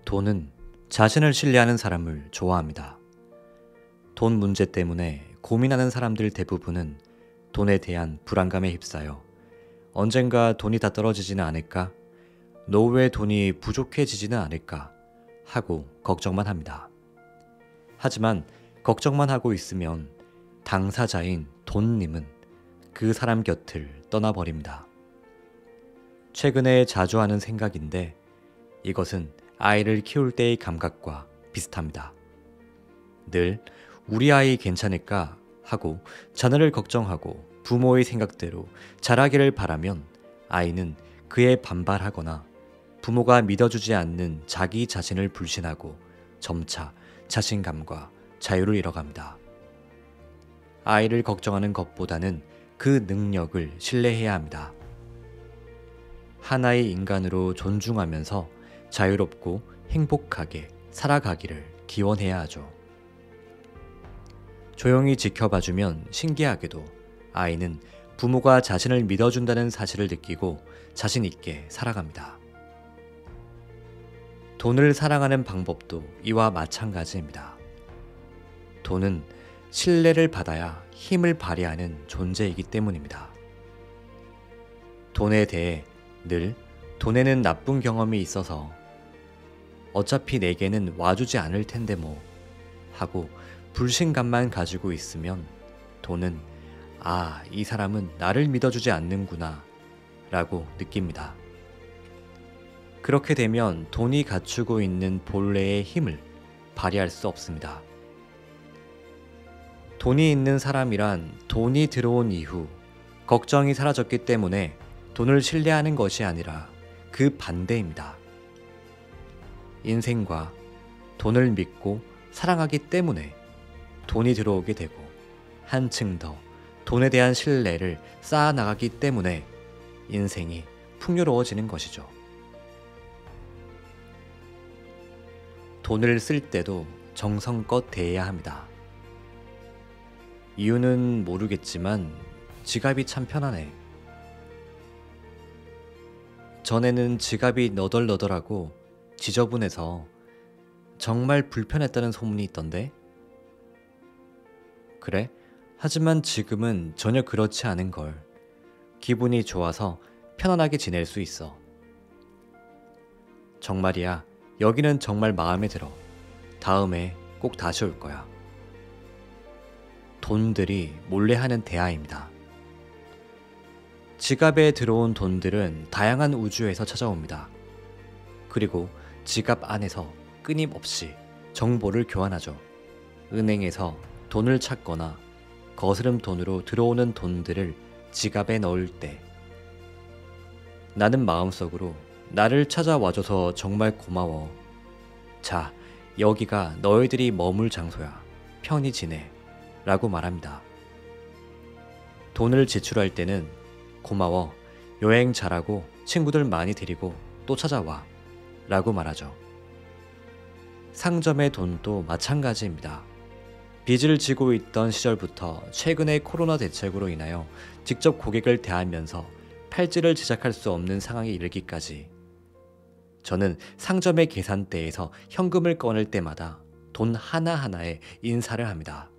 돈은 자신을 신뢰하는 사람을 좋아합니다. 돈 문제 때문에 고민하는 사람들 대부분은 돈에 대한 불안감에 휩싸여 언젠가 돈이 다 떨어지지는 않을까? 노후에 돈이 부족해지지는 않을까? 하고 걱정만 합니다. 하지만 걱정만 하고 있으면 당사자인 돈님은 그 사람 곁을 떠나버립니다. 최근에 자주 하는 생각인데 이것은 아이를 키울 때의 감각과 비슷합니다. 늘 우리 아이 괜찮을까 하고 자녀를 걱정하고 부모의 생각대로 자라기를 바라면 아이는 그에 반발하거나 부모가 믿어주지 않는 자기 자신을 불신하고 점차 자신감과 자유를 잃어갑니다. 아이를 걱정하는 것보다는 그 능력을 신뢰해야 합니다. 하나의 인간으로 존중하면서 자유롭고 행복하게 살아가기를 기원해야 하죠. 조용히 지켜봐주면 신기하게도 아이는 부모가 자신을 믿어준다는 사실을 느끼고 자신 있게 살아갑니다. 돈을 사랑하는 방법도 이와 마찬가지입니다. 돈은 신뢰를 받아야 힘을 발휘하는 존재이기 때문입니다. 돈에 대해 늘 돈에는 나쁜 경험이 있어서 어차피 내게는 와주지 않을 텐데 뭐 하고 불신감만 가지고 있으면 돈은 이 사람은 나를 믿어주지 않는구나 라고 느낍니다. 그렇게 되면 돈이 갖추고 있는 본래의 힘을 발휘할 수 없습니다. 돈이 있는 사람이란 돈이 들어온 이후 걱정이 사라졌기 때문에 돈을 신뢰하는 것이 아니라 그 반대입니다. 인생과 돈을 믿고 사랑하기 때문에 돈이 들어오게 되고 한층 더 돈에 대한 신뢰를 쌓아나가기 때문에 인생이 풍요로워지는 것이죠. 돈을 쓸 때도 정성껏 대해야 합니다. 이유는 모르겠지만 지갑이 참 편하네. 전에는 지갑이 너덜너덜하고 지저분해서 정말 불편했다는 소문이 있던데? 그래? 하지만 지금은 전혀 그렇지 않은 걸. 기분이 좋아서 편안하게 지낼 수 있어. 정말이야. 여기는 정말 마음에 들어. 다음에 꼭 다시 올 거야. 돈들이 몰래 하는 대화입니다. 지갑에 들어온 돈들은 다양한 우주에서 찾아옵니다. 그리고 지갑 안에서 끊임없이 정보를 교환하죠. 은행에서 돈을 찾거나 거스름 돈으로 들어오는 돈들을 지갑에 넣을 때 나는 마음속으로 나를 찾아와줘서 정말 고마워. 자, 여기가 너희들이 머물 장소야. 편히 지내. 라고 말합니다. 돈을 지출할 때는 고마워. 여행 잘하고 친구들 많이 데리고 또 찾아와. 라고 말하죠. 상점의 돈도 마찬가지입니다. 빚을 지고 있던 시절부터 최근의 코로나 대책으로 인하여 직접 고객을 대하면서 팔찌를 제작할 수 없는 상황에 이르기까지 저는 상점의 계산대에서 현금을 꺼낼 때마다 돈 하나하나에 인사를 합니다.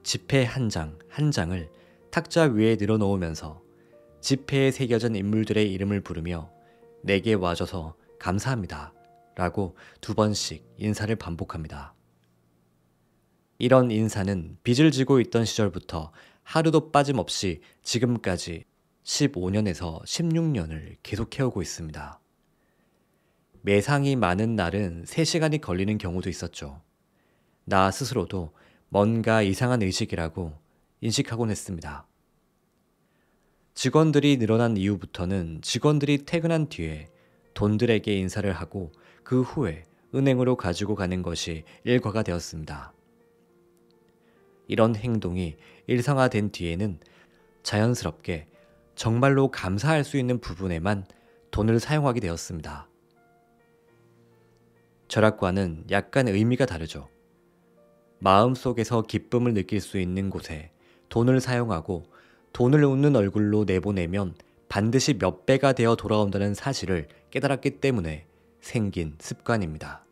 지폐 한 장 한 장을 탁자 위에 늘어놓으면서 지폐에 새겨진 인물들의 이름을 부르며 내게 와줘서 감사합니다 라고 2번씩 인사를 반복합니다. 이런 인사는 빚을 지고 있던 시절부터 하루도 빠짐없이 지금까지 15년에서 16년을 계속해오고 있습니다. 매상이 많은 날은 3시간이 걸리는 경우도 있었죠. 나 스스로도 뭔가 이상한 의식이라고 인식하곤 했습니다. 직원들이 늘어난 이후부터는 직원들이 퇴근한 뒤에 돈들에게 인사를 하고 그 후에 은행으로 가지고 가는 것이 일과가 되었습니다. 이런 행동이 일상화된 뒤에는 자연스럽게 정말로 감사할 수 있는 부분에만 돈을 사용하게 되었습니다. 철학과는 약간 의미가 다르죠. 마음속에서 기쁨을 느낄 수 있는 곳에 돈을 사용하고 돈을 웃는 얼굴로 내보내면 반드시 몇 배가 되어 돌아온다는 사실을 깨달았기 때문에 생긴 습관입니다.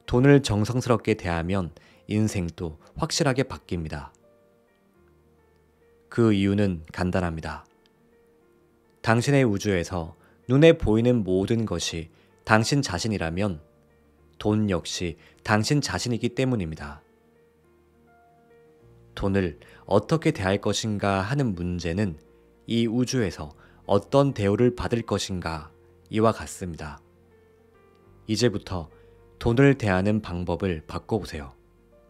돈을 정성스럽게 대하면 인생도 확실하게 바뀝니다. 그 이유는 간단합니다. 당신의 우주에서 눈에 보이는 모든 것이 당신 자신이라면 돈 역시 당신 자신이기 때문입니다. 돈을 어떻게 대할 것인가 하는 문제는 이 우주에서 어떤 대우를 받을 것인가 이와 같습니다. 이제부터 돈을 대하는 방법을 바꿔보세요.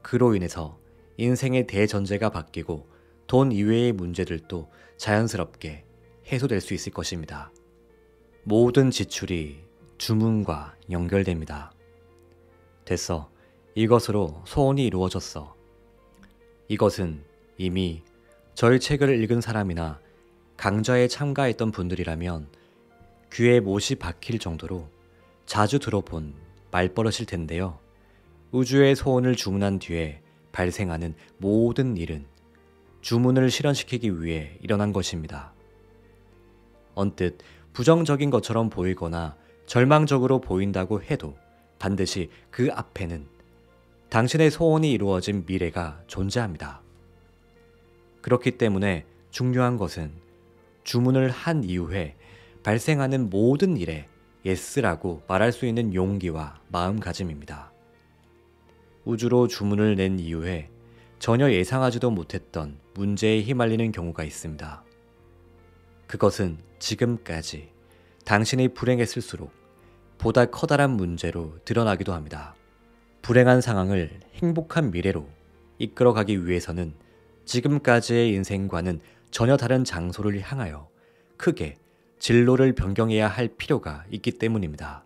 그로 인해서 인생의 대전제가 바뀌고 돈 이외의 문제들도 자연스럽게 해소될 수 있을 것입니다. 모든 지출이 주문과 연결됩니다. 됐어. 이것으로 소원이 이루어졌어. 이것은 이미 저희 책을 읽은 사람이나 강좌에 참가했던 분들이라면 귀에 못이 박힐 정도로 자주 들어본 말버릇일 텐데요. 우주의 소원을 주문한 뒤에 발생하는 모든 일은 주문을 실현시키기 위해 일어난 것입니다. 언뜻 부정적인 것처럼 보이거나 절망적으로 보인다고 해도 반드시 그 앞에는 당신의 소원이 이루어진 미래가 존재합니다. 그렇기 때문에 중요한 것은 주문을 한 이후에 발생하는 모든 일에 예스라고 말할 수 있는 용기와 마음가짐입니다. 우주로 주문을 낸 이후에 전혀 예상하지도 못했던 문제에 휘말리는 경우가 있습니다. 그것은 지금까지 당신이 불행했을수록 보다 커다란 문제로 드러나기도 합니다. 불행한 상황을 행복한 미래로 이끌어가기 위해서는 지금까지의 인생과는 전혀 다른 장소를 향하여 크게 진로를 변경해야 할 필요가 있기 때문입니다.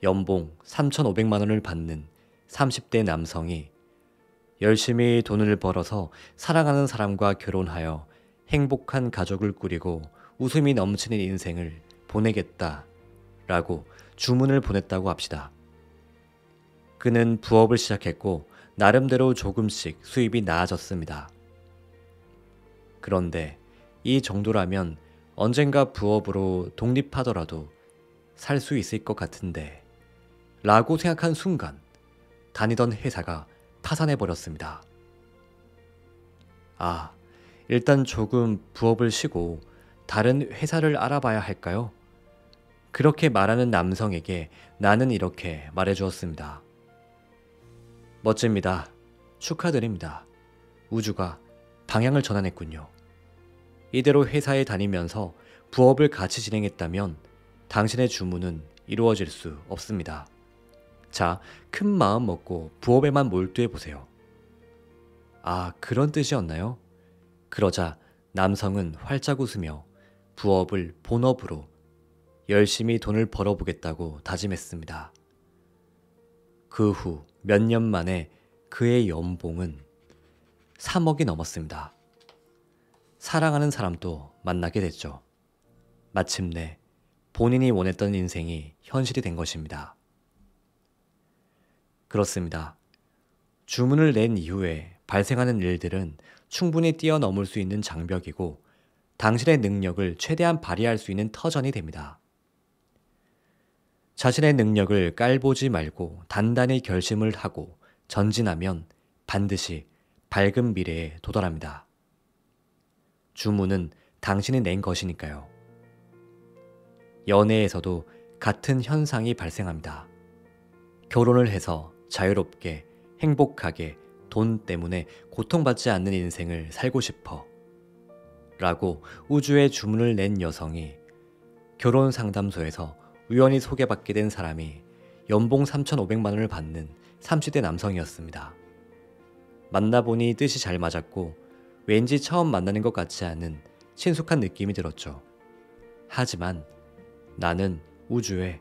연봉 3,500만 원을 받는 30대 남성이 열심히 돈을 벌어서 사랑하는 사람과 결혼하여 행복한 가족을 꾸리고 웃음이 넘치는 인생을 보내겠다라고 주문을 보냈다고 합시다. 그는 부업을 시작했고 나름대로 조금씩 수입이 나아졌습니다. 그런데 이 정도라면 언젠가 부업으로 독립하더라도 살 수 있을 것 같은데 라고 생각한 순간 다니던 회사가 파산해버렸습니다. 일단 조금 부업을 쉬고 다른 회사를 알아봐야 할까요? 그렇게 말하는 남성에게 나는 이렇게 말해주었습니다. 멋집니다. 축하드립니다. 우주가 방향을 전환했군요. 이대로 회사에 다니면서 부업을 같이 진행했다면 당신의 주문은 이루어질 수 없습니다. 자, 큰 마음 먹고 부업에만 몰두해보세요. 그런 뜻이었나요? 그러자 남성은 활짝 웃으며 부업을 본업으로 열심히 돈을 벌어보겠다고 다짐했습니다. 그 후 몇 년 만에 그의 연봉은 3억이 넘었습니다. 사랑하는 사람도 만나게 됐죠. 마침내 본인이 원했던 인생이 현실이 된 것입니다. 그렇습니다. 주문을 낸 이후에 발생하는 일들은 충분히 뛰어넘을 수 있는 장벽이고 당신의 능력을 최대한 발휘할 수 있는 터전이 됩니다. 자신의 능력을 깔보지 말고 단단히 결심을 하고 전진하면 반드시 밝은 미래에 도달합니다. 주문은 당신이 낸 것이니까요. 연애에서도 같은 현상이 발생합니다. 결혼을 해서 자유롭게 행복하게 돈 때문에 고통받지 않는 인생을 살고 싶어 라고 우주에 주문을 낸 여성이 결혼 상담소에서 우연히 소개받게 된 사람이 연봉 3,500만 원을 받는 30대 남성이었습니다. 만나보니 뜻이 잘 맞았고 왠지 처음 만나는 것 같지 않은 친숙한 느낌이 들었죠. 하지만 나는 우주에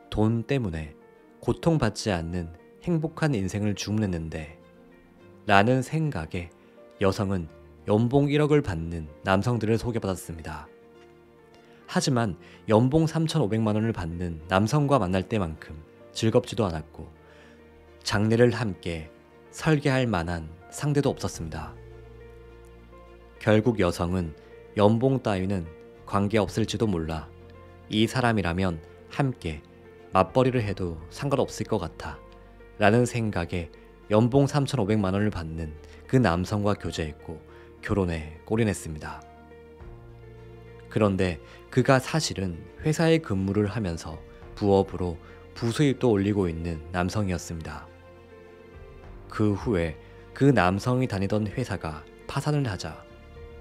돈 때문에 고통받지 않는 행복한 인생을 주문했는데 라는 생각에 여성은 연봉 1억을 받는 남성들을 소개받았습니다. 하지만 연봉 3,500만 원을 받는 남성과 만날 때만큼 즐겁지도 않았고 장례를 함께 설계할 만한 상대도 없었습니다. 결국 여성은 연봉 따위는 관계없을지도 몰라 이 사람이라면 함께 맞벌이를 해도 상관없을 것 같아 라는 생각에 연봉 3,500만 원을 받는 그 남성과 교제했고 결혼에 골인했습니다. 그런데 그가 사실은 회사에 근무를 하면서 부업으로 부수입도 올리고 있는 남성이었습니다. 그 후에 그 남성이 다니던 회사가 파산을 하자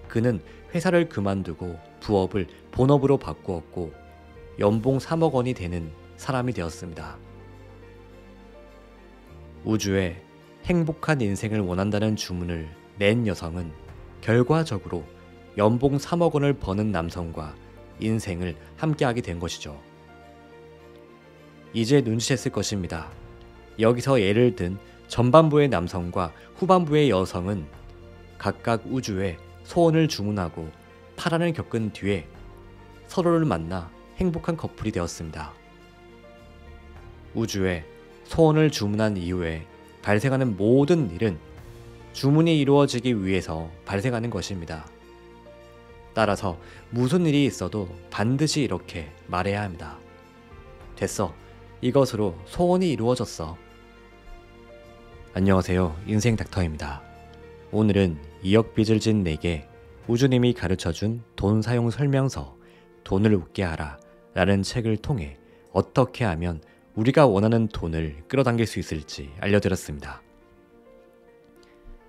그는 회사를 그만두고 부업을 본업으로 바꾸었고 연봉 3억 원이 되는 사람이 되었습니다. 우주에 행복한 인생을 원한다는 주문을 낸 여성은 결과적으로 연봉 3억 원을 버는 남성과 인생을 함께하게 된 것이죠. 이제 눈치챘을 것입니다. 여기서 예를 든 전반부의 남성과 후반부의 여성은 각각 우주에 소원을 주문하고 파란을 겪은 뒤에 서로를 만나 행복한 커플이 되었습니다. 우주에 소원을 주문한 이후에 발생하는 모든 일은 주문이 이루어지기 위해서 발생하는 것입니다. 따라서 무슨 일이 있어도 반드시 이렇게 말해야 합니다. 됐어. 이것으로 소원이 이루어졌어. 안녕하세요. 인생 닥터입니다. 오늘은 2억 빚을 진 내게 우주님이 가르쳐준 돈 사용 설명서 돈을 웃게 하라 라는 책을 통해 어떻게 하면 우리가 원하는 돈을 끌어당길 수 있을지 알려드렸습니다.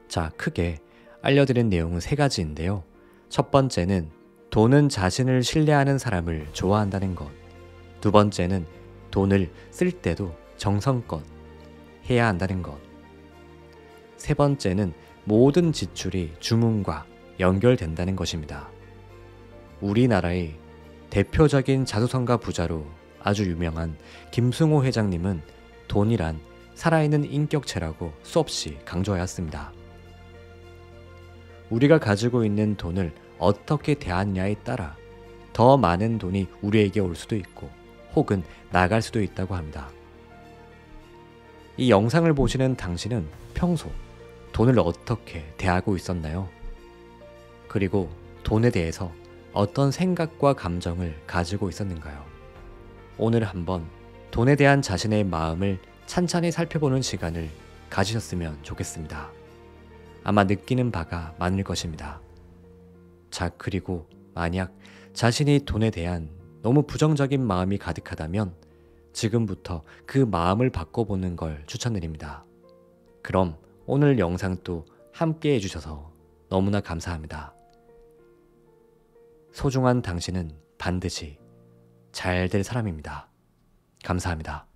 자, 크게 알려드린 내용은 3가지인데요. 첫 번째는 돈은 자신을 신뢰하는 사람을 좋아한다는 것. 두 번째는 돈을 쓸 때도 정성껏 해야 한다는 것. 세 번째는 모든 지출이 주문과 연결된다는 것입니다. 우리나라의 대표적인 자수성가 부자로 아주 유명한 김승호 회장님은 돈이란 살아있는 인격체라고 수없이 강조하였습니다. 우리가 가지고 있는 돈을 어떻게 대하느냐에 따라 더 많은 돈이 우리에게 올 수도 있고 혹은 나갈 수도 있다고 합니다. 이 영상을 보시는 당신은 평소 돈을 어떻게 대하고 있었나요? 그리고 돈에 대해서 어떤 생각과 감정을 가지고 있었는가요? 오늘 한번 돈에 대한 자신의 마음을 찬찬히 살펴보는 시간을 가지셨으면 좋겠습니다. 아마 느끼는 바가 많을 것입니다. 자, 그리고 만약 자신이 돈에 대한 너무 부정적인 마음이 가득하다면 지금부터 그 마음을 바꿔보는 걸 추천드립니다. 그럼 오늘 영상도 함께 해주셔서 너무나 감사합니다. 소중한 당신은 반드시 잘 될 사람입니다. 감사합니다.